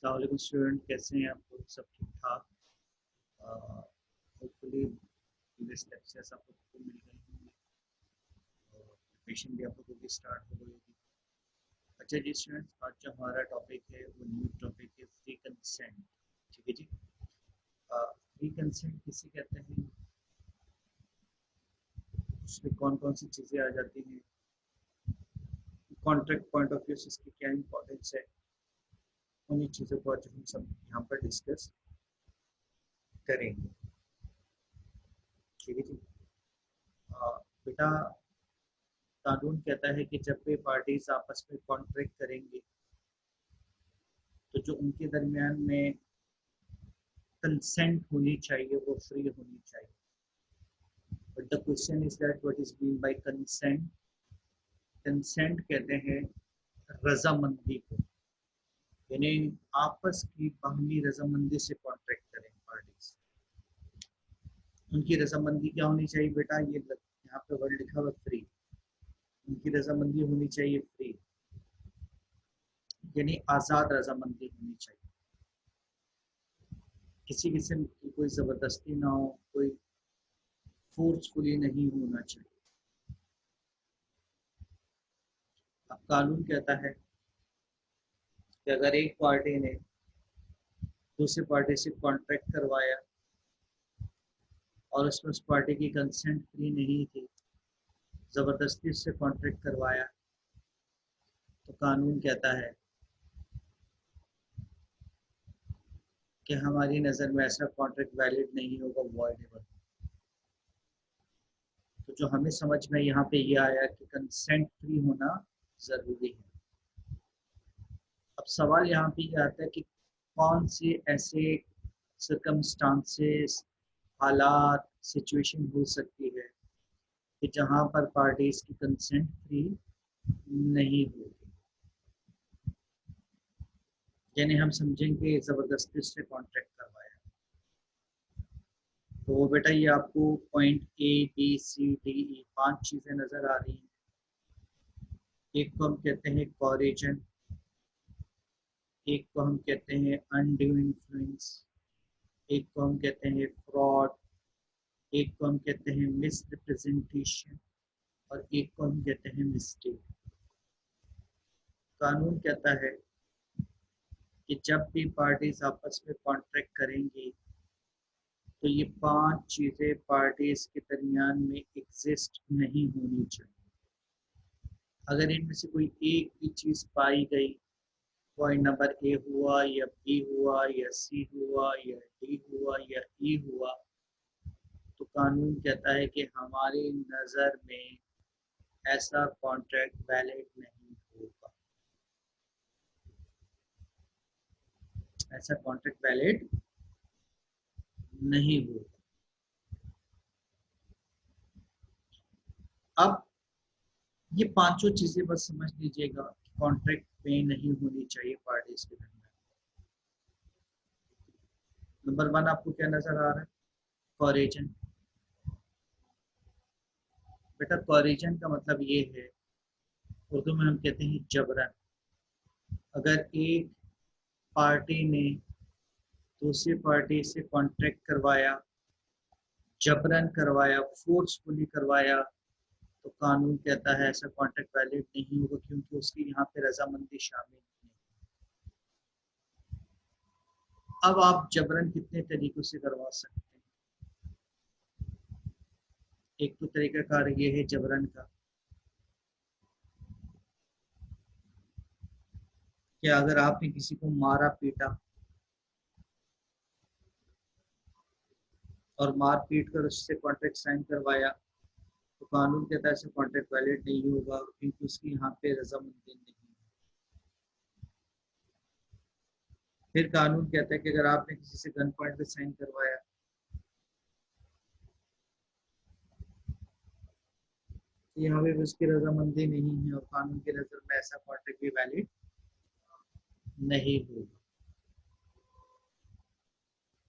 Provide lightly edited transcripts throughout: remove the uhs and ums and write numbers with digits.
अस्सलाम वालेकुम स्टूडेंट, कैसे हैं आप लोग? सब ठीक ठाक? होपफुली प्रीवियस लेक्चर्स आप लोग को मिल गए होंगे और प्रिपरेशन भी आप लोगों की स्टार्ट हो गई होगी। अच्छा जी स्टूडेंट्स, आज जो हमारा टॉपिक है वो न्यू टॉपिक है फ्री कंसेंट। ठीक है जी। फ्री कंसेंट किसे कहते हैं, उसमें कौन कौन सी चीज़ें आ जाती हैं, कॉन्ट्रैक्ट पॉइंट ऑफ व्यू से इसकी क्या इंपॉर्टेंस है, उन्हीं चीज़ों को आज हम सब यहाँ पर डिस्कस करेंगे। ठीक है जी। बेटा, कानून कहता है कि जब भी पार्टीज आपस में कॉन्ट्रैक्ट करेंगे तो जो उनके दरमियान में कंसेंट होनी चाहिए वो फ्री होनी चाहिए। But the question is that what is mean by consent. Consent कहते हैं रजामंदी को, यानी आपस की बाहमी रजामंदी से कॉन्ट्रैक्ट करें पार्टीज। उनकी रजामंदी क्या होनी चाहिए बेटा? ये यहाँ पे वर्ड लिखा हुआ फ्री। उनकी रजामंदी होनी चाहिए फ्री, यानी आज़ाद रजामंदी होनी चाहिए। किसी किस्म की कोई ज़बरदस्ती ना हो, कोई फोर्सफुली नहीं होना चाहिए। अब कानून कहता है कि अगर एक पार्टी ने दूसरी पार्टी से कॉन्ट्रैक्ट करवाया और उसमें उस पार्टी की कंसेंट फ्री नहीं थी, ज़बरदस्ती से कॉन्ट्रैक्ट करवाया, तो कानून कहता है कि हमारी नज़र में ऐसा कॉन्ट्रैक्ट वैलिड नहीं होगा, वॉइडेबल। तो जो हमें समझ में यहाँ पे ये आया कि कंसेंट फ्री होना ज़रूरी है। अब सवाल यहाँ पे ये आता है कि कौन से ऐसे सर्कमस्टांसेस, हालात, सिचुएशन हो सकती है कि जहाँ पर पार्टीज की कंसेंट फ्री नहीं होगी। यानी हम समझेंगे ज़बरदस्ती से कॉन्ट्रैक्ट करवाया। तो बेटा ये आपको point A B C D E 5 चीज़ें नज़र आ रही हैं। एक को हम कहते हैं कॉरिजन, एक को हम कहते हैं अनड्यू इन्फ्लुएंस, एक को हम कहते हैं फ्रॉड, एक को हम कहते हैं मिस रिप्रेजेंटेशन और एक को हम कहते हैं मिस्टेक। कानून कहता है कि जब भी पार्टीज आपस में कॉन्ट्रैक्ट करेंगी तो ये 5 चीज़ें पार्टीज के दरमियान में एग्जिस्ट नहीं होनी चाहिए। अगर इनमें से कोई एक भी चीज़ पाई गई, पॉइंट नंबर ए हुआ या बी हुआ या सी हुआ या डी हुआ या ई हुआ, तो कानून कहता है कि हमारी नज़र में ऐसा कॉन्ट्रैक्ट वैलिड नहीं होगा, ऐसा कॉन्ट्रैक्ट वैलिड नहीं होगा। अब ये पांचों चीजें बस समझ लीजिएगा, कॉन्ट्रैक्ट में नहीं होनी चाहिए पार्टीज के दरमियान। नंबर 1 आपको क्या नजर आ रहा है? कॉरिजन। बेटा कॉरिजन का मतलब ये है, उर्दू में हम कहते हैं जबरन। अगर एक पार्टी ने दूसरी पार्टी से कॉन्ट्रैक्ट करवाया, जबरन करवाया, फोर्सफुली करवाया, तो कानून कहता है ऐसा कॉन्ट्रैक्ट वैलिड नहीं होगा, क्योंकि उसकी यहाँ पे रजामंदी शामिल नहीं। अब आप जबरन कितने तरीकों से करवा सकते हैं? एक तो तरीकाकार ये है जबरन का कि अगर आपने किसी को मारा पीटा और मार पीट कर उससे कॉन्ट्रैक्ट साइन करवाया, तो कानून कहता है ऐसा कॉन्ट्रैक्ट वैलिड नहीं होगा, क्योंकि उसकी यहाँ पे रजामंदी नहीं है। फिर कानून कहता है कि अगर आपने किसी से गन पॉइंट पे साइन करवाया, तो यहाँ पे उसकी रजामंदी नहीं है और कानून की नजर में ऐसा कॉन्ट्रैक्ट भी वैलिड नहीं होगा।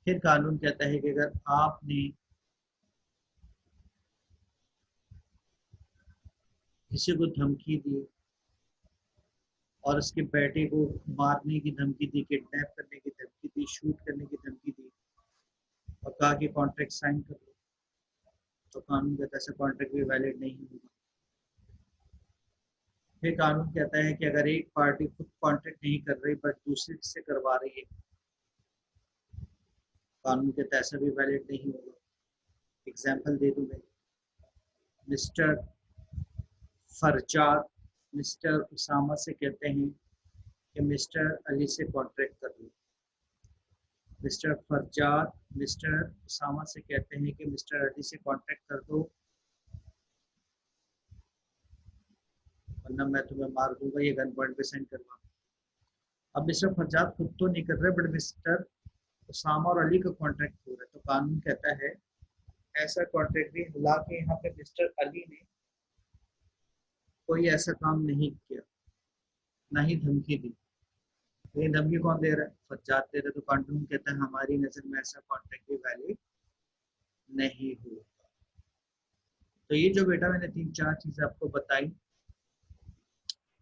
फिर कानून कहता है कि अगर आपने किसी को धमकी दी और उसके बेटे को मारने की धमकी दी, किडनैप करने की धमकी दी, शूट करने की धमकी दी और कहा कि कॉन्ट्रैक्ट साइन कर लो, तो कानून कहता है ऐसा कॉन्ट्रैक्ट भी वैलिड नहीं होगा। फिर कानून कहता है कि अगर एक पार्टी खुद कॉन्ट्रैक्ट नहीं कर रही बट दूसरे से करवा रही है, कानून कहता है ऐसा भी वैलिड नहीं होगा। एग्जाम्पल दे दूं मैं, मिस्टर फरजाद मिस्टर उसामा से कहते हैं कि मिस्टर अली से कॉन्ट्रैक्ट कर लो। मिस्टर फरजाद मिस्टर उसामा से कहते हैं कि मिस्टर अली से कॉन्ट्रैक्ट कर दो वरना मैं तुम्हें मार दूंगा, ये गन पॉइंट पे साइन करवा। अब मिस्टर फरजाद खुद तो नहीं कर रहे बट मिस्टर उसामा और अली का कॉन्ट्रैक्ट हो रहा है, तो कानून कहता है ऐसा कॉन्ट्रैक्ट भी, हालांकि यहाँ पे मिस्टर अली ने कोई ऐसा काम नहीं किया, ना ही धमकी दी। ये धमकी कौन दे रहा है? फरजाद दे रहा है, तो कानून कहता है हमारी नजर में ऐसा कॉन्ट्रैक्ट भी वैलिड नहीं हुआ। तो ये जो बेटा मैंने 3-4 चीजें आपको बताई,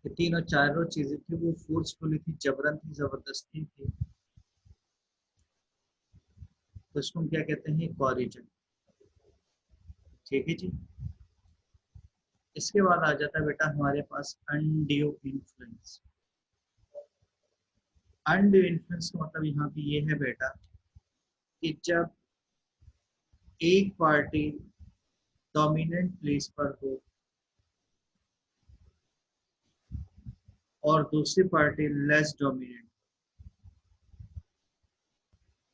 ये तीनों चारों चीजें थी वो फोर्सफुली थी, जबरन थी, जबरदस्ती थी। तो इसको हम क्या कहते हैं? कॉरिजन। ठीक है जी। इसके बाद आ जाता है बेटा हमारे पास अनड्यू इन्फ्लुएंस। अनड्यू इन्फ्लुएंस का मतलब यहाँ पे ये है बेटा कि जब एक पार्टी डोमिनेंट प्लेस पर हो और दूसरी पार्टी लेस डोमिनेंट,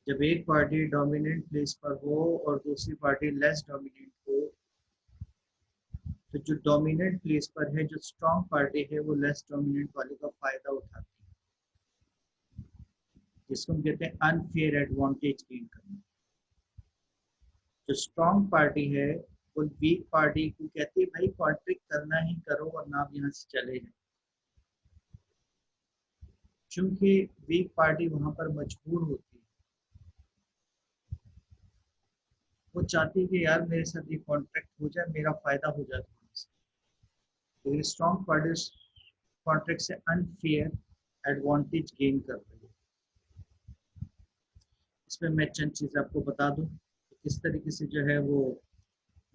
जब एक पार्टी डोमिनेंट प्लेस पर हो और दूसरी पार्टी लेस डोमिनेंट हो, तो जो डोमिनेंट प्लेस पर है, जो स्ट्रॉन्ग पार्टी है, वो लेस डोमिनेंट वाले का फायदा उठाती है, जिसको हम कहते हैं अनफेयर एडवांटेज गेन करना। जो स्ट्रॉन्ग पार्टी है वो वीक पार्टी को कहती है भाई कॉन्ट्रैक्ट करना ही करो वरना आप यहाँ से चले जाए, क्योंकि वीक पार्टी वहां पर मजबूर होती है, वो चाहती है कि यार मेरे साथ ये कॉन्ट्रैक्ट हो जाए, मेरा फायदा हो जाए थोड़ा सा। लेकिन स्ट्रॉन्ग पार्टी कॉन्ट्रैक्ट से अनफेयर एडवांटेज गेन कर रही है। इसमें मैं चंद चीज़ आपको बता दूं कि किस तरीके से जो है वो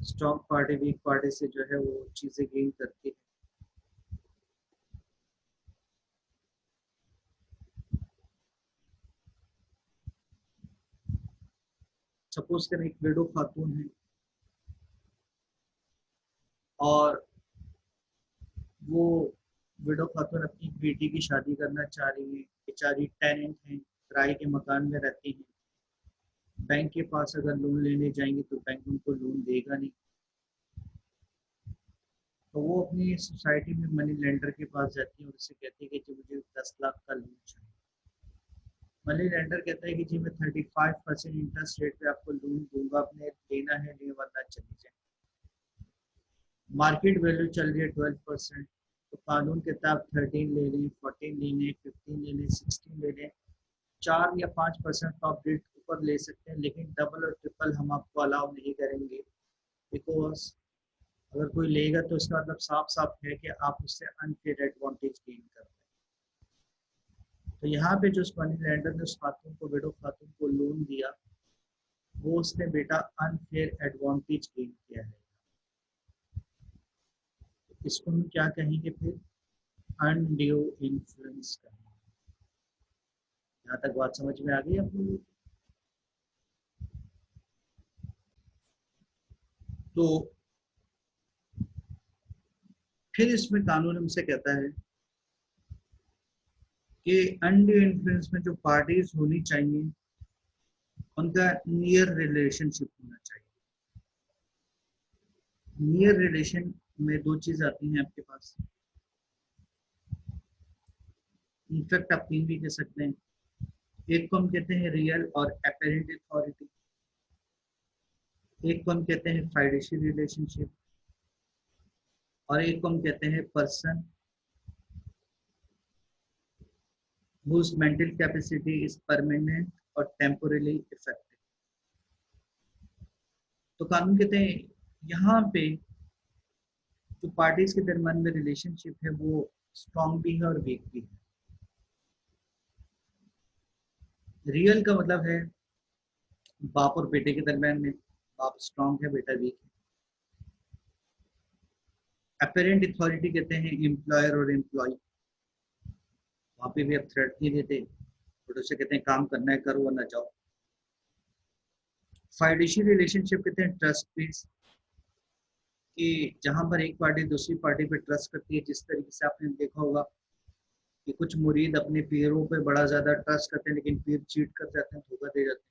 स्ट्रॉन्ग पार्टी वीक पार्टी से जो है वो चीज़ें गेन करती है। सपोज करें एक विडो खातून है और वो विडो खातून अपनी बेटी की शादी करना चाह रही है, बेचारी टेनेंट है, किराए के मकान में रहती है, बैंक के पास अगर लोन लेने जाएंगे तो बैंक उनको लोन देगा नहीं, तो वो अपनी सोसाइटी में मनी लेंडर के पास जाती है और उससे कहती है कि जी मुझे 10 लाख का लोन चाहिए। मनी लेंडर कहता है कि जी मैं 35% इंटरेस्ट रेट पे आपको लोन दूंगा, अपने लेना है नहीं वरना चली जाए। मार्केट वैल्यू चल रही है 12%, तो कानून कहता है आप 13 ले लें, 14 ले लें, 15 ले लें, 16 ले लें, 4 या 5% तो आप रेट ऊपर ले सकते हैं, लेकिन डबल और ट्रिपल हम आपको अलाउ नहीं करेंगे, बिकॉज अगर कोई लेगा तो इसका मतलब साफ साफ है कि आप उससे अनफेयर एडवांटेज गेन कर रहे हैं। तो यहाँ पे जो मनी लेंडर ने उस खातून को, विडो खातून को लोन दिया, वो उसने बेटा अनफेयर एडवांटेज गेन किया है। इसको हम क्या कहेंगे फिर? अनड्यू इन्फ्लुएंस कहेंगे। यहाँ तक बात समझ में आ गई आप लोगों को? तो फिर इसमें कानून हमसे कहता है कि अनड्यू इन्फ्लुएंस में जो पार्टीज होनी चाहिए उनका नियर रिलेशनशिप होना चाहिए। नियर रिलेशन में दो चीज आती हैं आपके पास, इनफैक्ट आप तीन भी कह सकते हैं। एक को हम कहते हैं रियल और अपेरेंट अथॉरिटी, एक को हम कहते हैं फाइडेंशियल रिलेशनशिप, और एक को हम कहते हैं person whose mental capacity is permanent और temporarily effective। तो कानून कहते हैं यहाँ पे जो पार्टीज के दरम्यान में रिलेशनशिप है वो स्ट्रॉन्ग भी है और वीक भी है। रियल का मतलब है बाप और बेटे के दरमियान में बाप स्ट्रॉन्ग है, बेटा वीक है। अपेरेंट अथॉरिटी कहते हैं एम्प्लॉयर और एम्प्लॉय, वहां पे भी अब थ्रेट नहीं देते, बट उसे कहते हैं काम करना है करो वरना जाओ। फाइडेशियरी रिलेशनशिप कहते हैं ट्रस्ट बेस्ड, कि जहां पर एक पार्टी दूसरी पार्टी पे ट्रस्ट करती है। जिस तरीके से आपने देखा होगा कि कुछ मुरीद अपने पीरों पे बड़ा ज्यादा ट्रस्ट करते हैं, लेकिन पीर चीट कर जाते हैं, धोखा दे जाते हैं,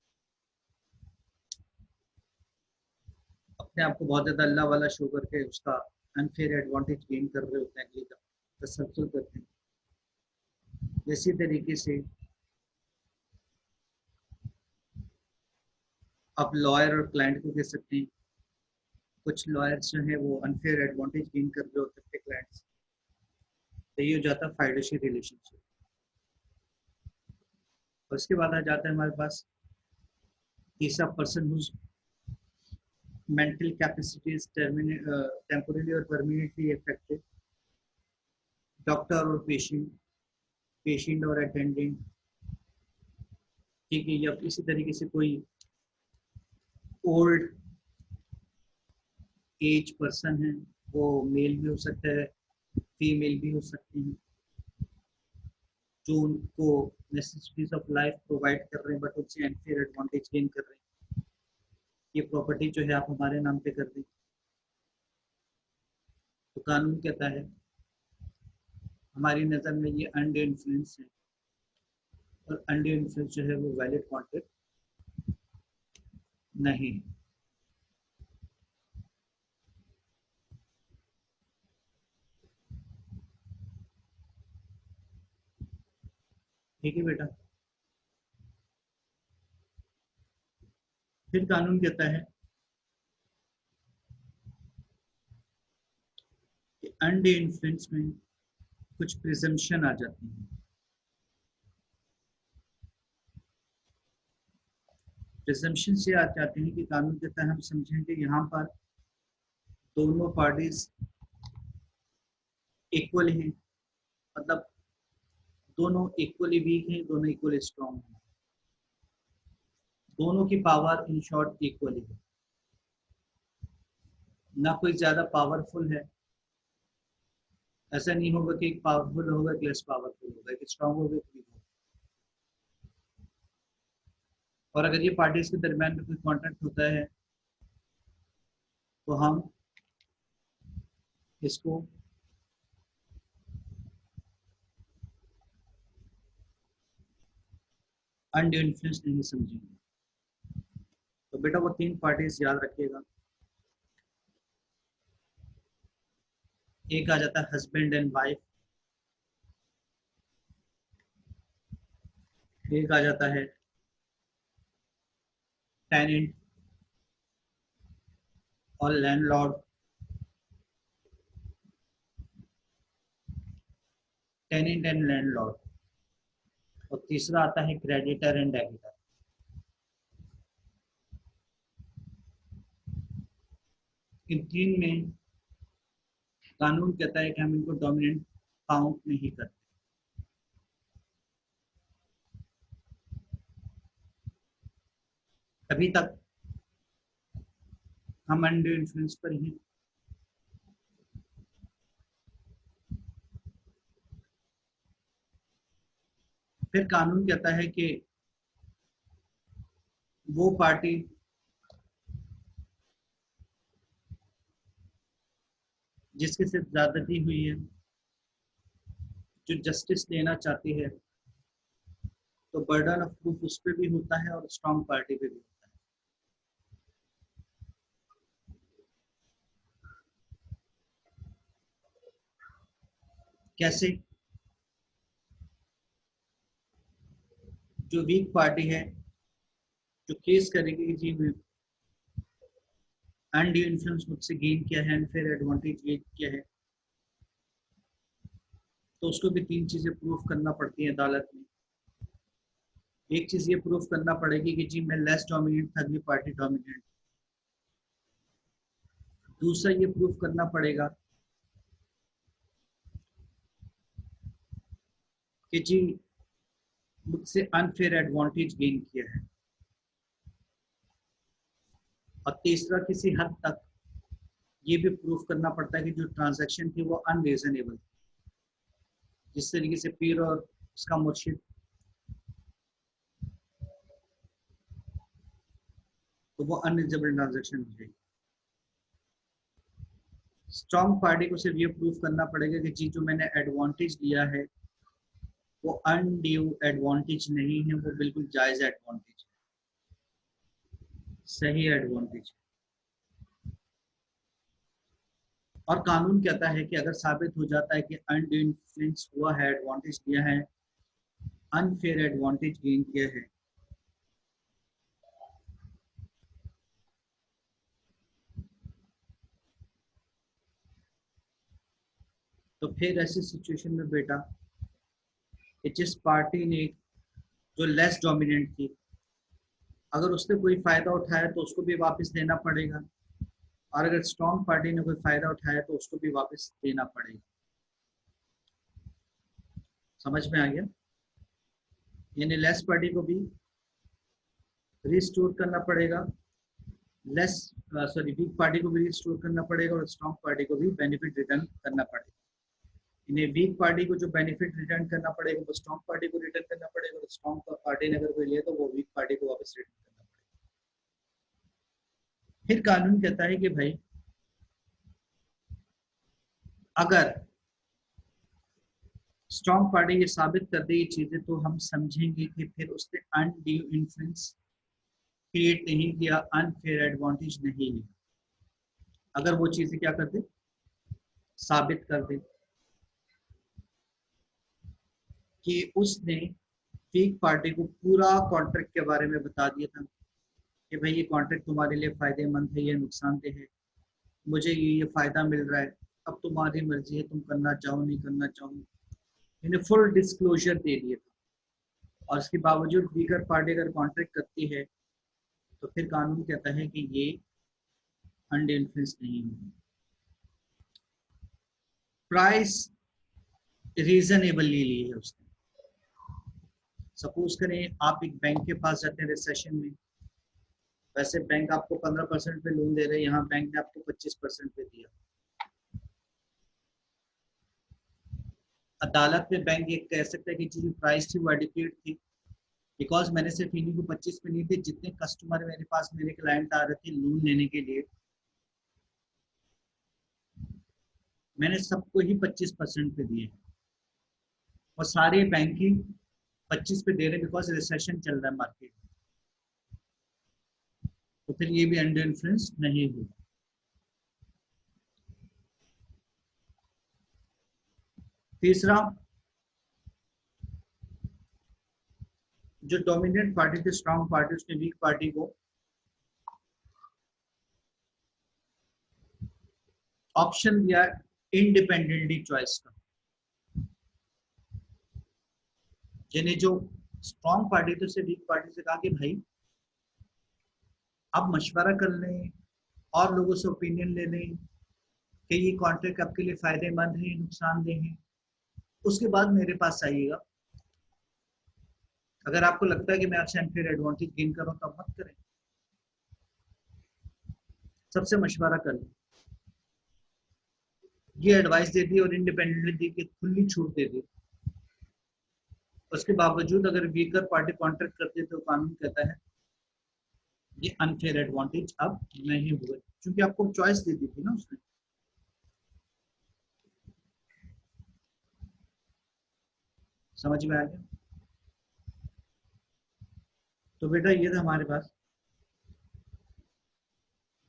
अपने आप को बहुत ज्यादा अल्लाह वाला शो करके उसका अनफेयर एडवांटेज गेन कर रहे होते हैं, अगली का तसल्सल करते हैं। इसी तरीके से आप लॉयर और क्लाइंट को कह सकते हैं। कुछ लॉयर्स जो है वो अनफेयर एडवांटेज गेन कर रहे होते हैं अपने क्लाइंट से, तो ये हो जाता है फाइडेशियरी रिलेशनशिप। और उसके बाद आ जाता है हमारे पास तीसरा person whose mental capacity is temporarily और परमानेंटली अफेक्टेड, डॉक्टर और पेशेंट, पेशेंट और अटेंडेंट। ठीक है, या इसी तरीके से कोई ओल्ड एज पर्सन है, वो मेल भी हो सकता है, फीमेल भी हो सकती है, जो उनको नेसेसिटीज ऑफ लाइफ प्रोवाइड कर रहे हैं, बट उनसे अनफेयर एडवांटेज गेन कर रहे हैं। ये प्रॉपर्टी जो है आप हमारे नाम पे कर दें, तो कानून कहता है हमारी नज़र में ये अनडे इन्फ्लुएंस है, और अनडे इन्फ्लुएंस जो है वो वैलिड कॉन्ट्रैक्ट नहीं है। ठीक है बेटा। फिर कानून कहता है कि अनडे इन्फ्लुएंस में कुछ प्रिजम्पशन आ जाती है। प्रिजम्पशन से आ जाते हैं कि कानून कहता है हम समझें कि यहाँ पर दोनों पार्टीज इक्वल हैं, मतलब दोनों इक्वली वीक हैं, दोनों इक्वली स्ट्रॉन्ग हैं, दोनों की पावर इन शॉर्ट इक्वली है। ना कोई ज्यादा पावरफुल है, ऐसा नहीं होगा कि एक पावरफुल होगा एक लेस पावरफुल होगा, एक स्ट्रॉन्ग होगा एक वीक होगा। और अगर ये पार्टीज के दरमियान में कोई कॉन्ट्रैक्ट होता है तो हम इसको अनड्यू इन्फ्लुएंस नहीं समझेंगे। तो बेटा वो तीन पार्टीज याद रखिएगा। एक आ जाता है हस्बैंड एंड वाइफ, एक आ जाता है टेनेंट और लैंडलॉर्ड, टेनेंट एंड लैंडलॉर्ड, और तीसरा आता है क्रेडिटर एंड डेबिटर। इन तीन में कानून कहता है कि हम इनको डोमिनेंट काउंट नहीं करते। अभी तक हम अंडर इन्फ्लुएंस पर ही। फिर कानून कहता है कि वो पार्टी जिसके साथ ज्यादती हुई है, जो जस्टिस लेना चाहती है, तो बर्डन ऑफ प्रूफ उस पर भी होता है और स्ट्रॉन्ग पार्टी पे भी होता है। कैसे? जो वीक पार्टी है, जो केस करेगी कि जी अनड्यू इन्फ्लुएंस मुझसे गेन किया है, अनफेयर एडवांटेज गेन किया है, तो उसको भी तीन चीजें प्रूफ करना पड़ती है अदालत में। एक चीज ये प्रूफ करना पड़ेगी कि जी मैं लेस डोमिनेंट था, अगली पार्टी डोमिनेंट। दूसरा ये प्रूफ करना पड़ेगा कि जी मुझसे अनफेयर एडवांटेज गेन किया है, और तीसरा किसी हद तक ये भी प्रूफ करना पड़ता है कि जो ट्रांजैक्शन थी वो अनरीजनेबल थी, जिस तरीके से पीर और उसका मुर्शिद, तो वो अनरीजनेबल ट्रांजैक्शन हो जाएगी। स्ट्रॉन्ग पार्टी को सिर्फ ये प्रूफ करना पड़ेगा कि जी जो मैंने एडवांटेज लिया है वो अनड्यू एडवांटेज नहीं है, वो बिल्कुल जायज एडवांटेज है, सही एडवांटेज। और कानून कहता है कि अगर साबित हो जाता है कि अनड्यू इन्फ्लुएंस हुआ है, एडवांटेज लिया है, अनफेयर एडवांटेज गेन किया है, तो फिर ऐसी सिचुएशन में बेटा कि जिस पार्टी ने, जो लेस डोमिनेंट थी, अगर उसने कोई फायदा उठाया तो उसको भी वापस देना पड़ेगा, और अगर स्ट्रॉन्ग पार्टी ने कोई फायदा उठाया तो उसको भी वापस देना पड़ेगा। समझ में आ गया? यानी लेस पार्टी को भी रिस्टोर करना पड़ेगा, लेस सॉरी वीक पार्टी को भी रिस्टोर करना पड़ेगा, और स्ट्रॉन्ग पार्टी को भी बेनिफिट रिटर्न करना पड़ेगा। इन्हें वीक पार्टी को जो बेनिफिट रिटर्न करना पड़ेगा वो स्ट्रॉन्ग पार्टी को रिटर्न करना पड़ेगा, और स्ट्रॉन्ग पार्टी ने अगर कोई लिया तो वो वीक पार्टी को वापस रिटर्न करना पड़ेगा। फिर कानून कहता है कि भाई अगर स्ट्रॉन्ग पार्टी ये साबित कर दे ये चीजें, तो हम समझेंगे कि फिर उसने अनड्यू इन्फ्लुएंस क्रिएट नहीं किया, अनफेयर एडवांटेज नहीं लिया। अगर वो चीजें क्या कर दे, साबित कर दे कि उसने वीक पार्टी को पूरा कॉन्ट्रैक्ट के बारे में बता दिया था कि भाई ये कॉन्ट्रैक्ट तुम्हारे लिए फायदेमंद है या नुकसानदेह है, मुझे ये फायदा मिल रहा है, अब तुम्हारी मर्जी है, तुम करना चाहो नहीं करना चाहो। इन्हें फुल डिस्क्लोजर दे दिया था, और इसके बावजूद वीकर पार्टी अगर कॉन्ट्रैक्ट करती है तो फिर कानून कहता है कि ये अनड्यू इन्फ्लुएंस नहीं है। प्राइस रीजनेबली ली है उसने। सपोज करें आप एक बैंक के पास जाते हैं रिसेशन में, वैसे बैंक आपको 15% पे लोन दे रहे हैं, यहाँ बैंक ने आपको 25% पे दिया। अदालत में बैंक ये कह सकता है कि जो प्राइस थी वो एडिक्वेट थी, बिकॉज मैंने सिर्फ इन्हीं को 25 पे नहीं थे, जितने कस्टमर मेरे पास, मेरे क्लाइंट आ रहे थे लोन लेने के लिए, मैंने सबको ही 25% पे दिए, और सारे बैंकिंग 25 पे दे रहे बिकॉज रिसेशन चल रहा है मार्केट में, तो फिर ये भी अंडर इन्फ्लुएंस नहीं होगा। तीसरा, जो डोमिनेंट पार्टी थी स्ट्रॉन्ग पार्टी, उसने वीक पार्टी को ऑप्शन दिया इंडिपेंडेंटली चॉइस का। यानी जो स्ट्रॉन्ग पार्टी थी उससे वीक पार्टी से कहा कि भाई आप मशवरा कर लें और लोगों से ओपिनियन ले लें कि ये कॉन्ट्रैक्ट आपके लिए फायदेमंद है नुकसानदेह है, उसके बाद मेरे पास आइएगा। अगर आपको लगता है कि मैं आपसे अनफेयर एडवांटेज गेन कर रहा हूं तो आप मत करें, सबसे मशवरा कर लें। ये एडवाइस दे दी और इंडिपेंडेंटली दी कि खुली छूट दे दी, उसके बावजूद अगर वीकर पार्टी कॉन्ट्रैक्ट करती है तो कानून कहता है ये अनफेयर एडवांटेज अब नहीं हुआ, क्योंकि आपको चॉइस दे दी थी ना उसने। समझ में आ गया? तो बेटा ये था हमारे पास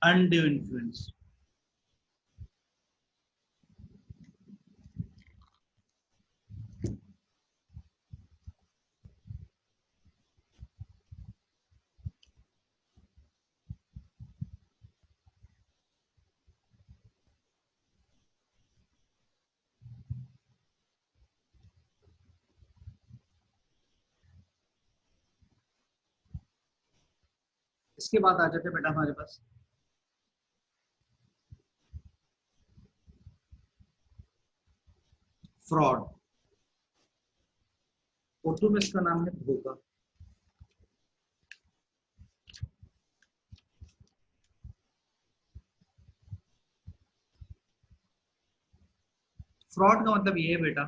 अनड्यू इन्फ्लुएंस। इसके बाद आ जाते हैं बेटा हमारे पास फ्रॉड। उर्दू में इसका नाम है धोखा। फ्रॉड का मतलब ये है बेटा,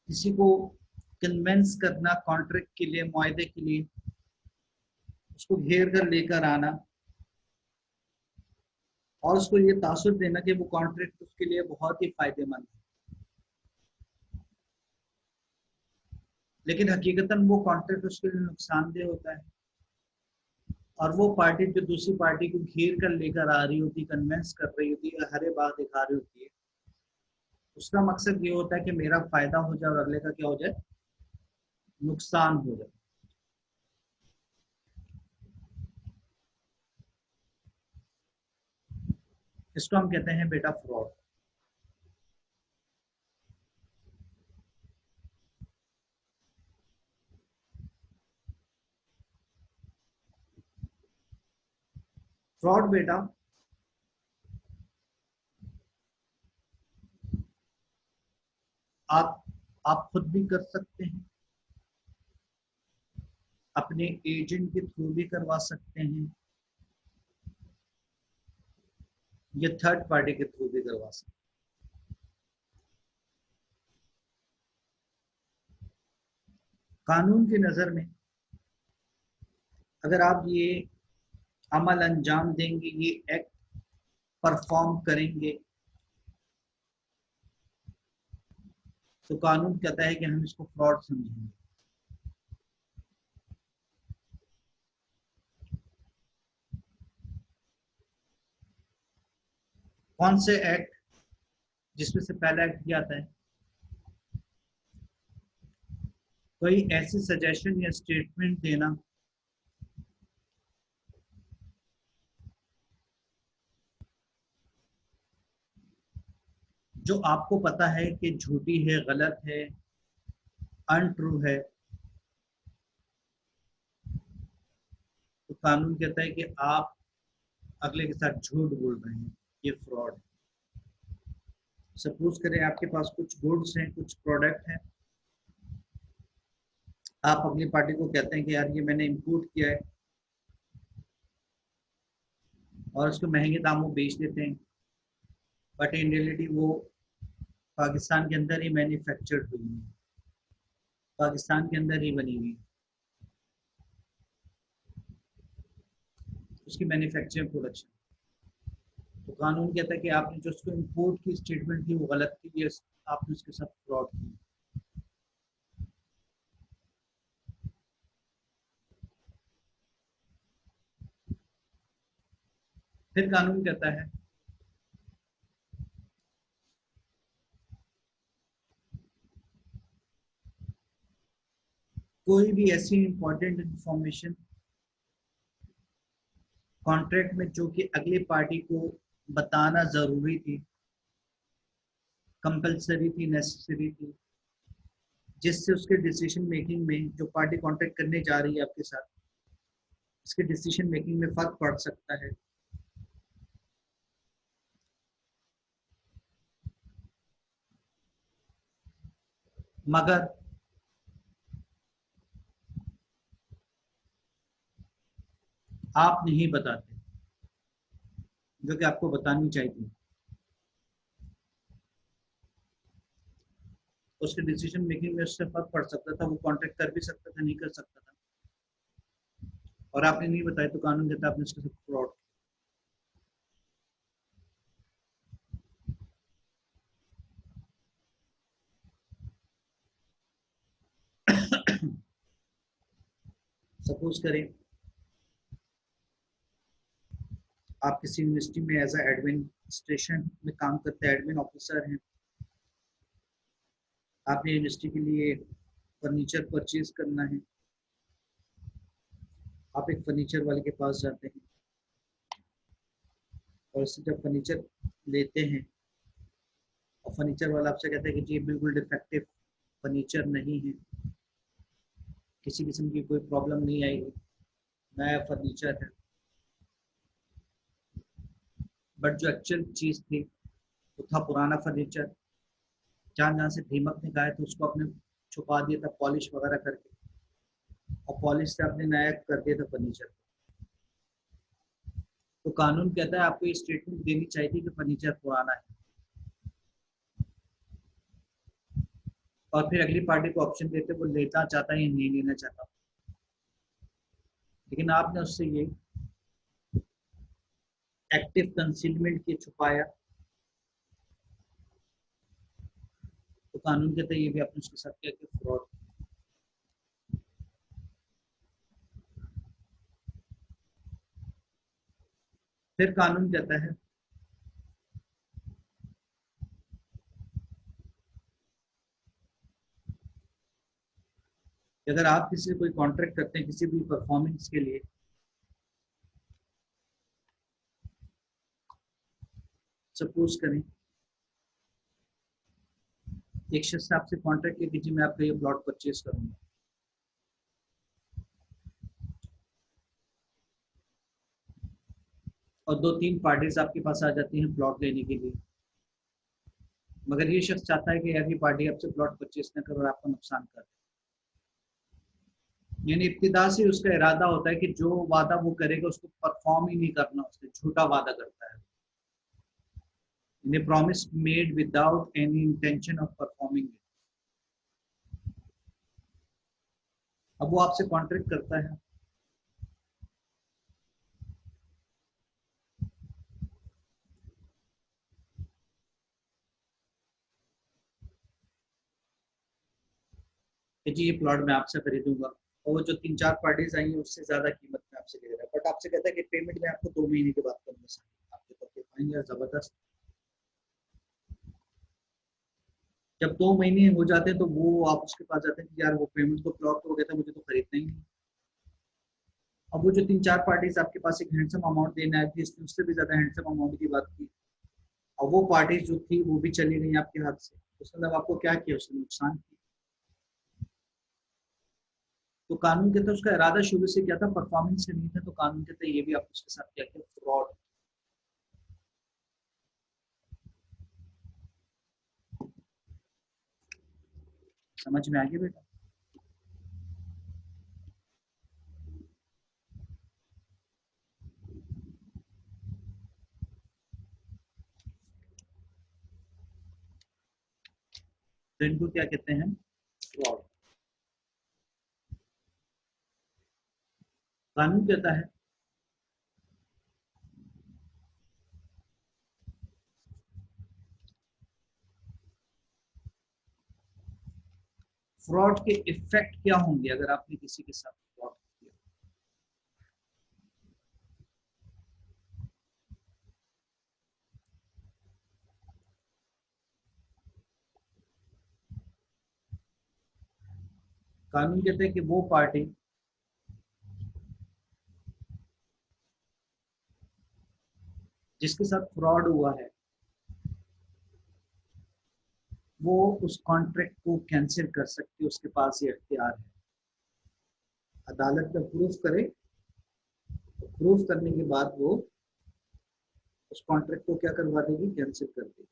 किसी को कन्विंस करना कॉन्ट्रैक्ट के लिए, मुआहदे के लिए, उसको घेर कर लेकर आना और उसको ये तासुर देना कि वो कॉन्ट्रैक्ट उसके लिए बहुत ही फायदेमंद है, लेकिन हकीकतन वो कॉन्ट्रैक्ट उसके लिए नुकसानदेह होता है। और वो पार्टी जो दूसरी पार्टी को घेर कर लेकर आ रही होती, कन्विंस कर रही होती है, हरे बाग दिखा रही होती है, उसका मकसद ये होता है कि मेरा फायदा हो जाए और अगले का क्या हो जाए, नुकसान हो जाए। इसको हम कहते हैं बेटा फ्रॉड। फ्रॉड बेटा आप आप खुद भी कर सकते हैं, अपने एजेंट के थ्रू भी करवा सकते हैं, या थर्ड पार्टी के थ्रू भी करवा सकते हैं। कानून की नजर में अगर आप ये अमल अंजाम देंगे, ये एक्ट परफॉर्म करेंगे, तो कानून कहता है कि हम इसको फ्रॉड समझेंगे। कौन से एक्ट? जिसमें से पहला एक्ट क्या आता है, कोई ऐसी सजेशन या स्टेटमेंट देना जो आपको पता है कि झूठी है, गलत है, अनट्रू है, तो कानून कहता है कि आप अगले के साथ झूठ बोल रहे हैं, ये फ्रॉड है। सपोज करें आपके पास कुछ गुड्स हैं, कुछ प्रोडक्ट हैं, आप अगली पार्टी को कहते हैं कि यार ये मैंने इंपोर्ट किया है, और उसको महंगे दामों बेच देते हैं, बट इन रियलिटी वो पाकिस्तान के अंदर ही मैन्युफैक्चर्ड हुई है, पाकिस्तान के अंदर ही बनी हुई, उसकी मैन्युफैक्चरिंग प्रोडक्शन। तो कानून कहता है कि आपने जो उसको इंपोर्ट की स्टेटमेंट थी वो गलत थी, ये आपने उसके साथ फ्रॉड किया। फिर कानून कहता है कोई भी ऐसी इंपॉर्टेंट इंफॉर्मेशन कॉन्ट्रैक्ट में जो कि अगली पार्टी को बताना जरूरी थी, कंपलसरी थी, नेसेसरी थी, जिससे उसके डिसीजन मेकिंग में, जो पार्टी कॉन्ट्रैक्ट करने जा रही है आपके साथ, इसके डिसीजन मेकिंग में फर्क पड़ सकता है, मगर आप नहीं बताते, जो कि आपको बतानी चाहिए, उसके डिसीजन मेकिंग में उससे फर्क पड़ सकता था, वो कॉन्ट्रैक्ट कर भी सकता था, नहीं कर सकता था, और आपने नहीं बताया, तो कानून कहता है आपने उसके साथ फ्रॉड। सपोज करें आप किसी यूनिवर्सिटी में एज एडमिनिस्ट्रेशन में काम करते हैं, एडमिन ऑफिसर हैं, आपने यूनिवर्सिटी के लिए फर्नीचर परचेज करना है, आप एक फर्नीचर वाले के पास जाते हैं और उससे जब फर्नीचर लेते हैं और फर्नीचर वाला आपसे कहता है कि जी बिल्कुल डिफेक्टिव फर्नीचर नहीं है, किसी किस्म की कोई प्रॉब्लम नहीं आएगी, नया फर्नीचर है, बट जो एक्चुअल चीज़ थी वो था पुराना फर्नीचर, जहाँ जहाँ से दीमक ने खाया तो उसको आपने छुपा दिया था पॉलिश वगैरह करके, और पॉलिश से आपने नया कर दिया था फर्नीचर। तो कानून कहता है आपको ये स्टेटमेंट देनी चाहिए थी कि फर्नीचर पुराना है, और फिर अगली पार्टी को ऑप्शन देते वो लेना चाहता है या नहीं लेना चाहता। लेकिन आपने उससे ये एक्टिव कंसीलमेंट की छुपाया, तो कानून कहता है ये भी आपने उसके साथ किया कि फ्रॉड। फिर कानून कहता है कि अगर आप किसी से कोई कॉन्ट्रैक्ट करते हैं किसी भी परफॉर्मेंस के लिए, सपोज करें एक शख्स आपसे कॉन्ट्रैक्ट किया कि जी मैं आपका ये प्लॉट परचेज करूंगा, और दो तीन पार्टीज आपके पास आ जाती हैं प्लॉट लेने के लिए, मगर ये शख्स चाहता है कि यार ये पार्टी आपसे प्लॉट परचेज न करे और आपका नुकसान करे। यानी इब्तिदा से उसका इरादा होता है कि जो वादा वो करेगा उसको परफॉर्म ही नहीं करना, उसने झूठा वादा करता है। यानी promise made without any intention of performing it. अब वो आपसे कॉन्ट्रैक्ट करता है, कि जी ये प्लॉट मैं आपसे खरीदूंगा, और वो जो तीन चार पार्टीज आई हैं उससे ज्यादा कीमत में आपसे ले रहा है, बट आपसे कहता है कि पेमेंट में आपको 2 महीने के बाद करना चाहिए। आपके तो फाइन यार जबरदस्त। जब 2 महीने हो जाते हैं तो वो आप उसके पास जाते हैं कि यार वो पेमेंट तो प्लॉट तो हो गया था, मुझे तो खरीदना ही नहीं। अब वो जो तीन चार पार्टीज आपके पास एक हैंडसम अमाउंट देने आई थी, इसने उससे भी ज्यादा हैंडसम अमाउंट की बात की, और वो पार्टीज जो थी वो भी चली गई आपके हाथ से, उसने मतलब आपको क्या किया, उसने नुकसान किया। तो कानून कहता है उसका इरादा शुरू से क्या था, परफॉर्मेंस से नहीं था, तो कानून कहता है ये भी आप उसके साथ क्या किया, फ्रॉड। समझ में आ गया बेटा? तो इनको क्या कहते हैं, फ्रॉड। कानून कहता है फ्रॉड के इफेक्ट क्या होंगे अगर आपने किसी के साथ फ्रॉड किया। कानून कहता है कि वो पार्टी जिसके साथ फ्रॉड हुआ है वो उस कॉन्ट्रैक्ट को कैंसिल कर सकती है, उसके पास ये अख्तियार है। अदालत में प्रूफ करे, प्रूफ करने के बाद वो उस कॉन्ट्रैक्ट को क्या करवा देगी, कैंसिल कर देगी।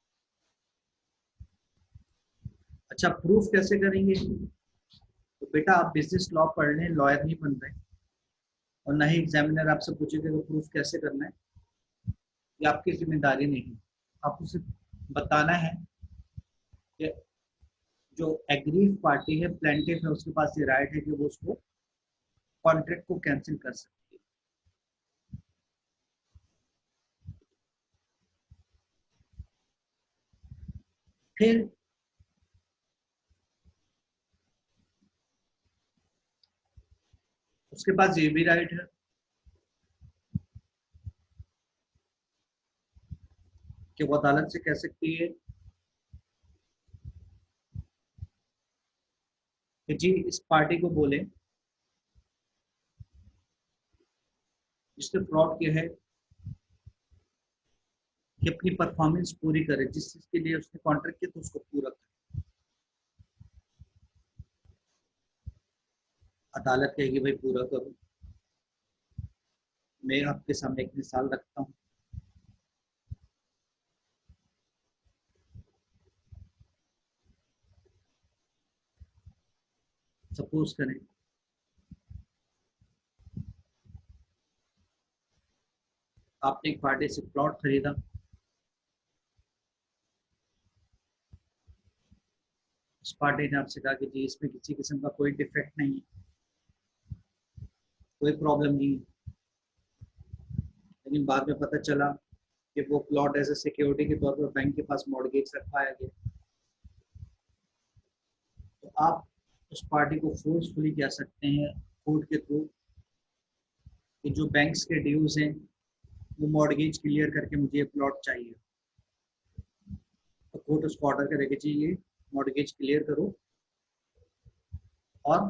अच्छा प्रूफ कैसे करेंगे, तो बेटा आप बिजनेस लॉ पढ़ लें, लॉयर नहीं बन रहे, और ना ही एग्जामिनर आपसे पूछेगा कि प्रूफ कैसे करना है, ये आपकी जिम्मेदारी नहीं। आपको सिर्फ बताना है कि जो एग्रीव पार्टी है, प्लेंटिफ है, उसके पास ये राइट है कि वो उसको कॉन्ट्रैक्ट को कैंसिल कर सकती है। फिर उसके पास ये भी राइट है कि वो अदालत से कह सकती है कि जी इस पार्टी को बोले जिसने फ्रॉड किया है कि अपनी परफॉर्मेंस पूरी करे, जिस चीज के लिए उसने कॉन्ट्रैक्ट किया तो उसको पूरा करे। अदालत कहेगी भाई पूरा करो। मैं आपके सामने एक मिसाल रखता हूँ। सपोज करें आपने एक पार्टी से प्लॉट खरीदा, उस पार्टी ने आपसे कहा कि जी इसमें किसी किस्म का कोई डिफेक्ट नहीं है, कोई प्रॉब्लम नहीं है, लेकिन बाद में पता चला कि वो प्लॉट एज ए सिक्योरिटी के तौर पर बैंक के पास मॉर्गेज रखवाया गया, तो आप उस पार्टी को फोर्सफुली कह सकते हैं कोर्ट के थ्रू कि जो बैंक्स के ड्यूज हैं वो मॉर्गेज क्लियर करके मुझे ये प्लॉट चाहिए। तो कोर्ट उसको ऑर्डर करेगी जी ये मॉर्गेज क्लियर करो और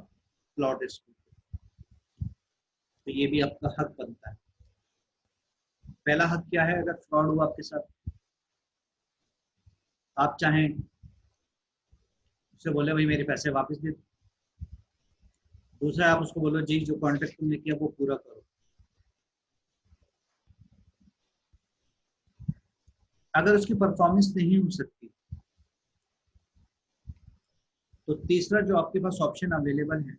प्लॉट इसको, तो ये भी आपका हक बनता है। पहला हक क्या है, अगर फ्रॉड हुआ आपके साथ, आप चाहें उससे बोले भाई मेरे पैसे वापस दे। दूसरा आप उसको बोलो जी जो कॉन्ट्रैक्ट तुमने किया वो पूरा करो। अगर उसकी परफॉर्मेंस नहीं हो सकती तो तीसरा जो आपके पास ऑप्शन अवेलेबल है,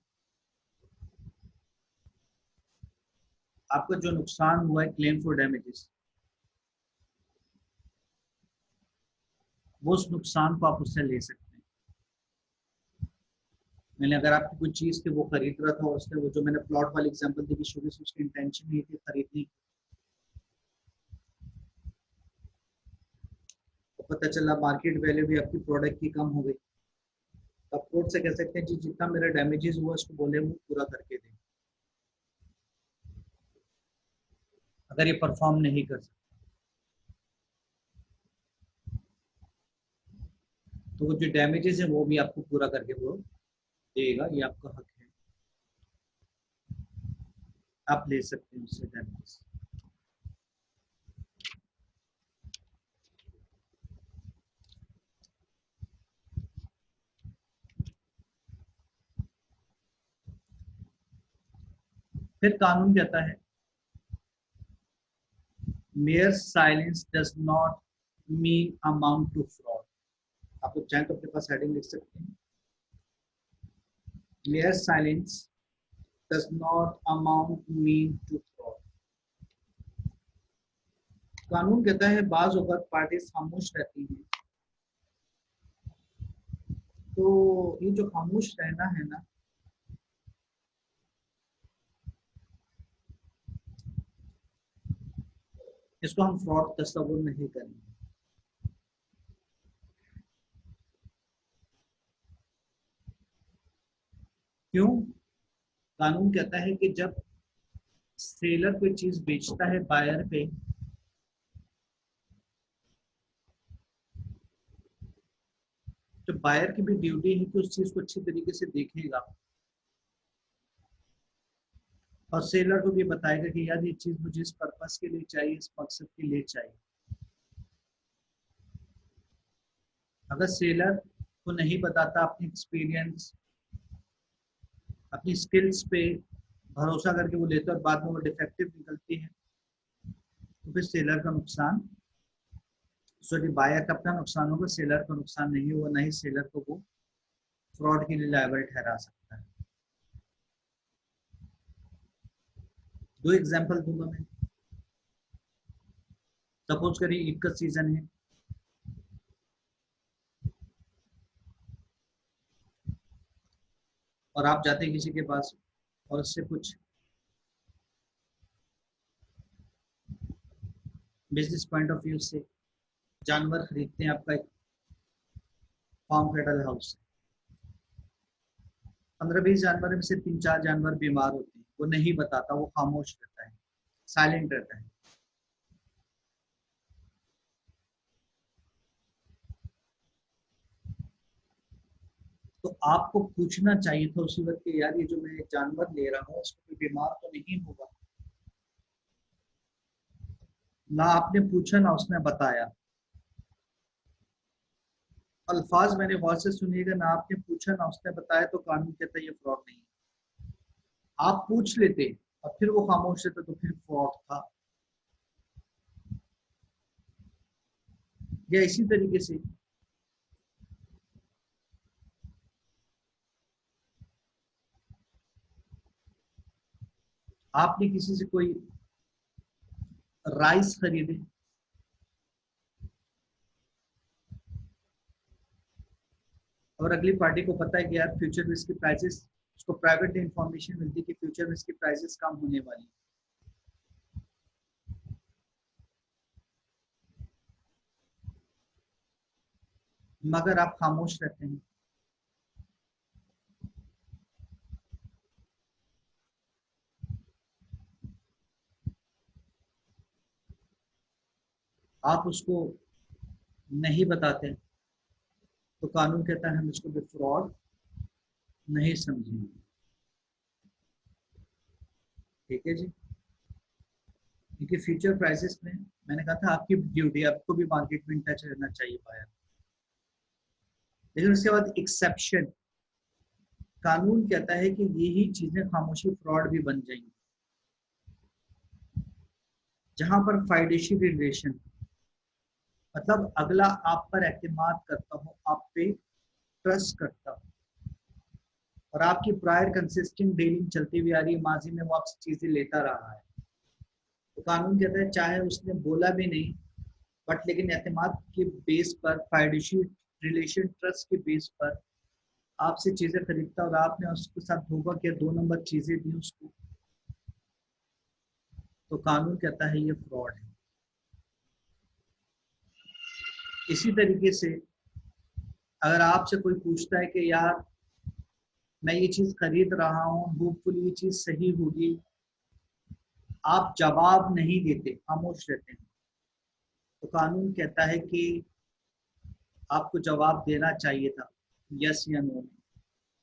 आपका जो नुकसान हुआ है क्लेम फॉर डैमेजेस, वो उस नुकसान को आप उससे ले सकते हैं। मैंने अगर आपकी कोई चीज थी वो खरीद रहा था और उसने वो जो मैंने प्लॉट वाली एग्जांपल दी कि शुरू से उसकी इंटेंशन नहीं थी खरीदनी, तो पता चला मार्केट वैल्यू भी आपकी प्रोडक्ट की कम हो गई, तो आप कोर्ट से कह सकते हैं जी जितना मेरा डैमेजेस हुआ उसको बोले वो पूरा करके दें, अगर ये परफॉर्म नहीं कर सकता तो वो जो डैमेजेस है वो भी आपको पूरा करके वो देगा, ये आपका हक है, आप ले सकते हैं उससे डैमेजेस। फिर कानून कहता है mere silence does not mean amount to fraud. आप लोग चाहें तो अपने पास हेडिंग लिख सकते हैं, mere silence does not amount mean to fraud. कानून कहता है बाज अगर पार्टीज खामोश रहती हैं, तो ये जो खामोश रहना है ना, इसको हम फ्रॉड तस्वुर नहीं करेंगे। क्यों? कानून कहता है कि जब सेलर कोई चीज बेचता है बायर पे, तो बायर की भी ड्यूटी है कि उस चीज को अच्छी तरीके से देखेगा और सेलर को भी बताएगा कि यार ये चीज मुझे इस पर्पस के लिए चाहिए, इस मकसद के लिए चाहिए। अगर सेलर को नहीं बताता, अपनी एक्सपीरियंस अपनी स्किल्स पे भरोसा करके वो लेता है और बाद में वो डिफेक्टिव निकलती है, तो फिर सेलर का नुकसान, सॉरी बायर का अपना नुकसान होगा, सेलर का नुकसान नहीं होगा, ना ही सेलर को वो फ्रॉड के लिए लायबल ठहरा सकता है। दो एग्जांपल दूंगा मैं। सपोज करिए ईद का सीजन है और आप जाते हैं किसी के पास और उससे कुछ बिजनेस पॉइंट ऑफ व्यू से जानवर खरीदते हैं, आपका एक फार्म कैटल हाउस, 15-20 जानवर में से 3-4 जानवर बीमार होते हैं, वो नहीं बताता, वो खामोश रहता है, साइलेंट रहता है। तो आपको पूछना चाहिए था उसी वक्त कि यार ये जो मैं जानवर ले रहा हूँ उसको कोई बीमार तो नहीं होगा। ना आपने पूछा ना उसने बताया, अल्फाज मैंने गौर से सुनिएगा, ना आपने पूछा ना उसने बताया, तो कानून कहता है ये फ्रॉड नहीं है। आप पूछ लेते और फिर वो खामोश रहता तो फिर फ्रॉड था। या इसी तरीके से आपने किसी से कोई राइस खरीदे और अगली पार्टी को पता है कि यार फ्यूचर में इसकी प्राइसेस, उसको प्राइवेट इंफॉर्मेशन मिलती है कि फ्यूचर में इसकी प्राइसेस कम होने वाली, मगर आप खामोश रहते हैं। आप उसको नहीं बताते तो कानून कहता है हम इसको भी फ्रॉड नहीं समझेंगे। ठीक है जी, क्योंकि फ्यूचर प्राइसेस में मैंने कहा था आपकी ड्यूटी, आपको भी मार्केट में टच रहना चाहिए बायर। लेकिन उसके बाद एक्सेप्शन, कानून कहता है कि यही चीजें खामोशी फ्रॉड भी बन जाएंगी, जहां पर फाइडेशी रिलेशन, मतलब अगला आप पर एतमाद करता हो, आप पे ट्रस्ट करता हो, और आपकी प्रायर कंसिस्टेंट डीलिंग चलती हुई आ रही है, माजी में वो आपसे चीजें लेता रहा है, तो कानून कहता है चाहे उसने बोला भी नहीं, बट लेकिन एतमाद के बेस पर, फाइडेशी रिलेशन ट्रस्ट के बेस पर आपसे चीजें खरीदता और आपने उसके साथ धोखा किया, 2 नंबर चीजें दी उसको, तो कानून कहता है ये फ्रॉड है। इसी तरीके से अगर आपसे कोई पूछता है कि यार मैं ये चीज खरीद रहा हूँ, होपफुली ये चीज सही होगी, आप जवाब नहीं देते, खामोश रहते हैं, तो कानून कहता है कि आपको जवाब देना चाहिए था, यस या नो में।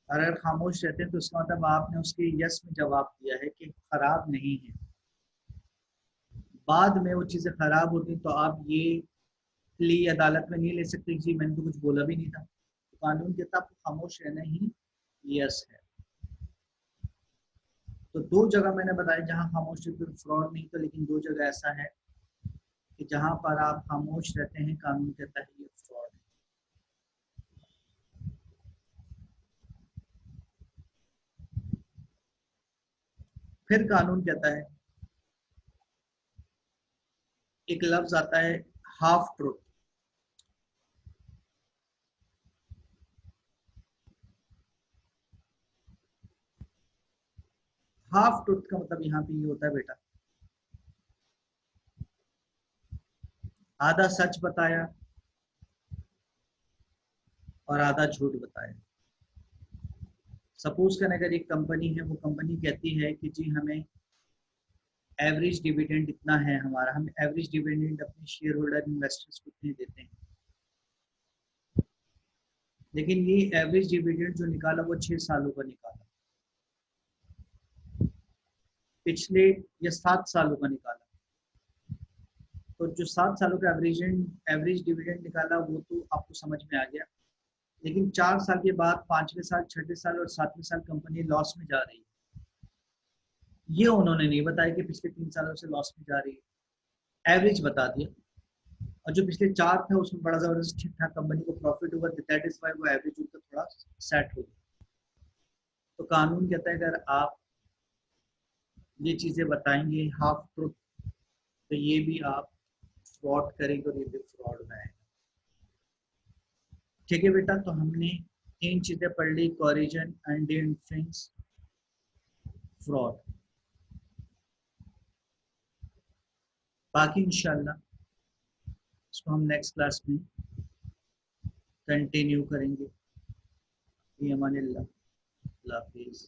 अगर खामोश रहते हैं तो उसका मतलब आपने उसके यस में जवाब दिया है कि खराब नहीं है, बाद में वो चीजें खराब होती तो आप ये प्ली अदालत में नहीं ले सकते जी मैंने तो कुछ बोला भी नहीं था, तो कानून कहता आपको खामोश रहना ही यस है। तो 2 जगह मैंने बताया जहां खामोश रहते फ्रॉड नहीं, तो लेकिन 2 जगह ऐसा है कि जहां पर आप खामोश रहते हैं, कानून कहता है ये फ्रॉड है। फिर कानून कहता है, एक लफ्ज आता है हाफ ट्रूथ। हाफ ट्रूथ का मतलब यहाँ पे ये होता है बेटा, आधा सच बताया और आधा झूठ बताया। सपोज करने अगर एक कंपनी है, वो कंपनी कहती है कि जी हमें एवरेज डिविडेंड इतना है हमारा, हम एवरेज डिविडेंड अपने शेयर होल्डर इन्वेस्टर्स को इतने देते हैं, लेकिन ये एवरेज डिविडेंड जो निकाला वो 6 सालों का निकाला, पिछले या 7 सालों का निकाला, तो जो 7 सालों का एवरेज डिविडेंड निकाला वो तो आपको समझ में आ गया, लेकिन 4 साल के बाद 5वें साल, 6ठे साल और 7वें साल कंपनी लॉस में जा रही है, ये उन्होंने नहीं बताया कि पिछले 3 सालों से लॉस में जा रही है, एवरेज बता दिया, और जो पिछले 4 थे उसमें बड़ा जबरदस्त ठीक ठाक कंपनी को प्रॉफिट हुआ, दैट इज वाई वो एवरेज उनका थोड़ा सेट हो गया। तो कानून कहता है अगर आप ये चीजें बताएंगे हाफ ट्रूथ, तो ये भी आप फ्रॉड करेंगे और ये भी फ्रॉड में आएगा। ठीक है बेटा, तो हमने 3 चीजें पढ़ ली, कॉरिजन, अनडू इन्फ्लुएंस, फ्रॉड। बाकी इंशाल्लाह इसको हम नेक्स्ट क्लास में कंटिन्यू करेंगे। ये अमान अल्लाह, हाफिज़।